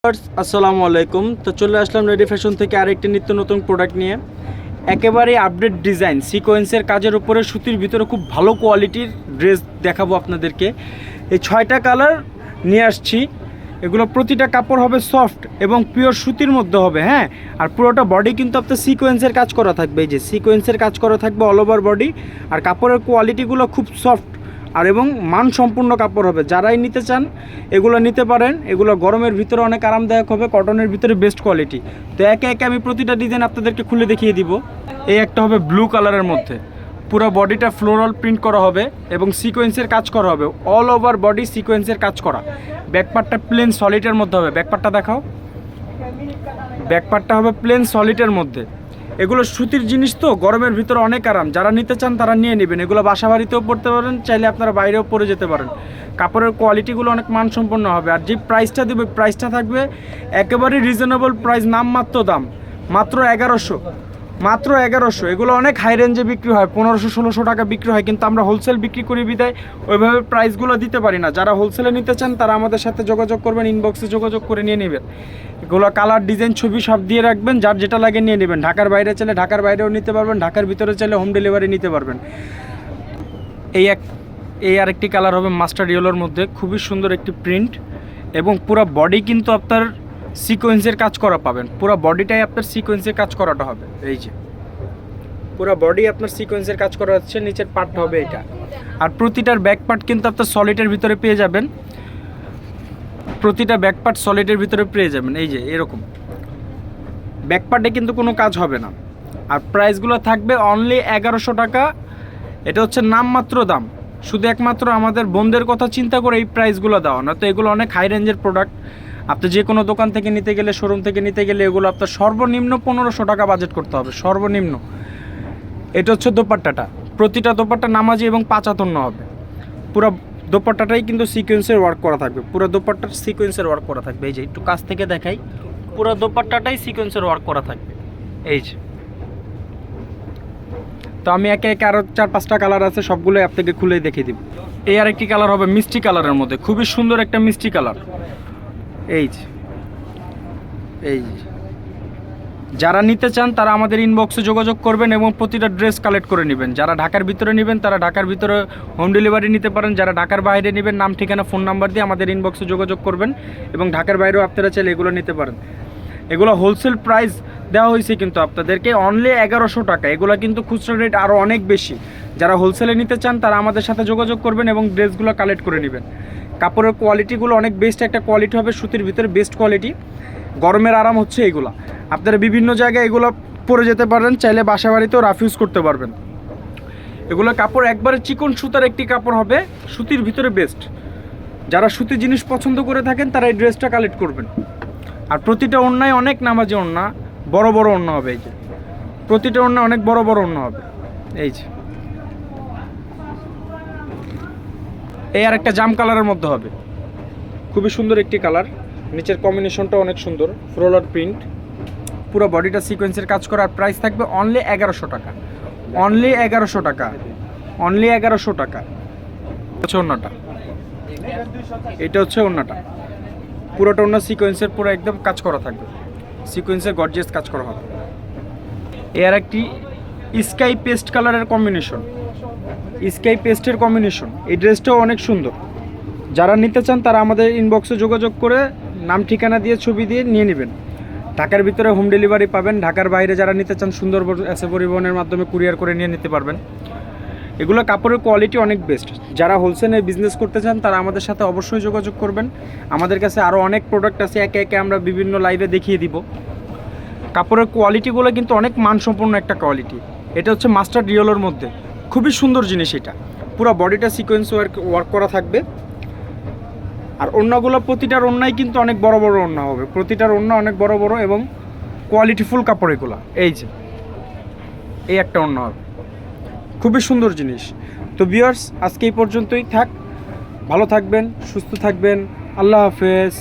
আসসালামু আলাইকুম। তো চলে আসলাম রেডি ফ্যাশন থেকে আরেকটি নিত্য নতুন প্রোডাক্ট নিয়ে। একেবারে আপডেট ডিজাইন সিকোয়েন্সের কাজের উপরে সুতির ভিতরে খুব ভালো কোয়ালিটির ড্রেস দেখাবো আপনাদেরকে। এই 6টা কালার নিয়ে আসছি। এগুলো প্রতিটা কাপড় হবে সফট এবং পিওর সুতির মধ্যে হবে, হ্যাঁ। আর পুরোটা বডি কিন্তু আপনার সিকোয়েন্সের কাজ করা থাকবে, এই যে সিকোয়েন্সের কাজ করা থাকবে অল ওভার বডি। আর কাপড়ের কোয়ালিটিগুলো খুব সফট আর এবং মানসম্পন্ন কাপড় হবে। যারাই নিতে চান এগুলো নিতে পারেন। এগুলো গরমের ভিতরে অনেক আরামদায়ক হবে, কটনের ভিতরে বেস্ট কোয়ালিটি। তো একে একে আমি প্রতিটা ডিজাইন আপনাদেরকে খুলে দেখিয়ে দিব। এই একটা হবে ব্লু কালারের মধ্যে, পুরো বডিটা ফ্লোরাল প্রিন্ট করা হবে এবং সিকোয়েন্সের কাজ করা হবে, অল ওভার বডি সিকোয়েন্সের কাজ করা। ব্যাকপার্টটা প্লেন সলিডের মধ্যে হবে। ব্যাকপার্টটা দেখাও। ব্যাকপার্টটা হবে প্লেন সলিডের মধ্যে। এগুলো সুতির জিনিস তো গরমের ভিতরে অনেক আরাম। যারা নিতে চান তারা নিয়ে নেবেন। এগুলো বাসা বাড়িতেও পরতে পারেন, চাইলে আপনারা বাইরেও পরে যেতে পারেন। কাপড়ের কোয়ালিটিগুলো অনেক মানসম্পন্ন হবে। আর যে প্রাইসটা দেবে প্রাইসটা থাকবে একেবারে রিজনেবল প্রাইস, নামমাত্র দাম, মাত্র 1100। মাত্র 1100। এগুলো অনেক হাই রেঞ্জে বিক্রি হয়, 1500-1600 টাকা বিক্রি হয়, কিন্তু আমরা হোলসেল বিক্রি করি বিদায় ওইভাবে প্রাইসগুলো দিতে পারি না। যারা হোলসেলে নিতে চান তারা আমাদের সাথে যোগাযোগ করবেন, ইনবক্সে যোগাযোগ করে নিয়ে নেবেন। এগুলো কালার ডিজাইন ছবি সব দিয়ে রাখবেন, যার যেটা লাগে নিয়ে নেবেন। ঢাকার বাইরে চাইলে ঢাকার বাইরেও নিতে পারবেন, ঢাকার ভিতরে চাইলে হোম ডেলিভারি নিতে পারবেন। এই আরেকটি কালার হবে মাস্টার ইয়েলোর মধ্যে, খুবই সুন্দর একটি প্রিন্ট এবং পুরো বডি কিন্তু আপনার সিকোয়েন্সের কাজ করা পাবেন। পুরো বডিটাই আপনার সিকোয়েন্সের কাজ করাটা হবে। এই যে পুরো বডি আপনার সিকোয়েন্সের কাজ করা হচ্ছে, নিচের পার্ট হবে এটা। আর প্রতিটার ব্যাক পার্ট কিন্তু আপনার সলিডের ভিতরে পেয়ে যাবেন। প্রতিটা ব্যাক পার্ট সলিডের ভিতরে পেয়ে যাবেন। এই যে এরকম ব্যাক পার্টে কিন্তু কোনো কাজ হবে না। আর প্রাইসগুলো থাকবে অনলি 1100 টাকা। এটা হচ্ছে নামমাত্র দাম, শুধু একমাত্র আমাদের বোনদের কথা চিন্তা করে এই প্রাইসগুলো দেওয়া না। তো এগুলো অনেক হাই রেঞ্জের প্রোডাক্ট। আপনি যে কোনো দোকান থেকে নিতে গেলে, শোরুম থেকে নিতে গেলে এগুলো আপনার সর্বনিম্ন 1500 টাকা বাজেট করতে হবে, সর্বনিম্ন। এটা হচ্ছে দোপাট্টাটা। প্রতিটা দোপাট্টা নামাজি এবং 5 হাতন্য হবে। পুরো দোপাট্টাটাই কিন্তু সিকোয়েন্সের ওয়ার্ক করা থাকবে, পুরো দোপাট্টার সিকোয়েন্সের ওয়ার্ক করা থাকবে। এই যে একটু কাছ থেকে দেখাই, পুরো দোপাট্টাটাই সিকোয়েন্সের ওয়ার্ক করা থাকবে। এই যে তো আমি একে একে আরও 4-5টা কালার আছে, সবগুলোই আপনাকে খুলে দেখিয়ে দিব। এই আরেকটি কালার হবে মিষ্টি কালারের মধ্যে, খুবই সুন্দর একটা মিষ্টি কালার। এই যে যারা নিতে চান তারা আমাদের ইনবক্সে যোগাযোগ করবেন এবং প্রতিটা ড্রেস কালেক্ট করে নেবেন। যারা ঢাকার ভিতরে নেবেন তারা ঢাকার ভিতরে হোম ডেলিভারি নিতে পারেন। যারা ঢাকার বাইরে নেবেন নাম ঠিকানা ফোন নাম্বার দিয়ে আমাদের ইনবক্সে যোগাযোগ করবেন এবং ঢাকার বাইরেও আপনারা চাইলে এগুলো নিতে পারেন। এগুলো হোলসেল প্রাইস দেওয়া হয়েছে কিন্তু আপনাদেরকে অনলি 1100 টাকা। এগুলো কিন্তু খুচরা রেট আরও অনেক বেশি। যারা হোলসেলে নিতে চান তারা আমাদের সাথে যোগাযোগ করবেন এবং ড্রেসগুলো কালেক্ট করে নেবেন। কাপড়ের কোয়ালিটিগুলো অনেক বেস্ট একটা কোয়ালিটি হবে, সুতির ভিতরে বেস্ট কোয়ালিটি। গরমের আরাম হচ্ছে এগুলো। আপনারা বিভিন্ন জায়গায় এগুলো পরে যেতে পারেন, চাইলে বাসা বাড়িতেও রাফ ইউজ করতে পারবেন। এগুলো কাপড় একবারে চিকন সুতার একটি কাপড় হবে, সুতির ভিতরে বেস্ট। যারা সুতি জিনিস পছন্দ করে থাকেন তারা এই ড্রেসটা কালেক্ট করবেন। আর প্রতিটা ওড়নায় অনেক নামাজি ওড়না, বড় বড় ওড়না হবে। এই যে প্রতিটা ওড়না অনেক বড় বড় ওড়না হবে। এই যে এই আর একটা জাম কালারের মধ্যে হবে, খুবই সুন্দর একটি কালার। নিচের কম্বিনেশনটা অনেক সুন্দর, ফ্লোরাল প্রিন্ট, পুরো বডিটা সিকোয়েন্সের কাজ করা। আর প্রাইস থাকবে অনলি 1100 টাকা, অনলি 1100 টাকা, অনলি 1100 টাকা। হচ্ছে ওড়নাটা, এটা হচ্ছে ওড়নাটা। পুরোটা ওড়না সিকোয়েন্সের পুরো একদম কাজ করা থাকবে, সিকোয়েন্সের গর্জিয়াস কাজ করা হবে। এর একটি স্কাই পেস্ট কালারের কম্বিনেশন, স্কাই পেস্টের কম্বিনেশন। এই ড্রেসটাও অনেক সুন্দর। যারা নিতে চান তারা আমাদের ইনবক্সে যোগাযোগ করে নাম ঠিকানা দিয়ে ছবি দিয়ে নিয়ে নেবেন। ঢাকার ভিতরে হোম ডেলিভারি পাবেন, ঢাকার বাইরে যারা নিতে চান সুন্দরবন এসএ পরিবহনের মাধ্যমে কুরিয়ার করে নিয়ে নিতে পারবেন। এগুলো কাপড়ের কোয়ালিটি অনেক বেস্ট। যারা হোলসেলে বিজনেস করতে চান তারা আমাদের সাথে অবশ্যই যোগাযোগ করবেন। আমাদের কাছে আরও অনেক প্রোডাক্ট আছে, একে একে আমরা বিভিন্ন লাইভে দেখিয়ে দিব। কাপড়ের কোয়ালিটিগুলো কিন্তু অনেক মানসম্পন্ন একটা কোয়ালিটি। এটা হচ্ছে মাস্টার ইয়েলোর মধ্যে, খুবই সুন্দর জিনিস। এটা পুরো বডিটা সিকোয়েন্স ওয়ার্ক করা থাকবে। আর ওড়নাগুলো প্রতিটার ওড়নাই কিন্তু অনেক বড় বড় ওড়না হবে, প্রতিটার ওড়না অনেক বড় বড় এবং কোয়ালিটিফুল কাপড় এগুলো। এই যে এই একটা ওড়না হবে, খুবই সুন্দর জিনিস। তো ভিউয়ার্স আজকে এই পর্যন্তই থাক, ভালো থাকবেন, সুস্থ থাকবেন, আল্লাহ হাফেজ।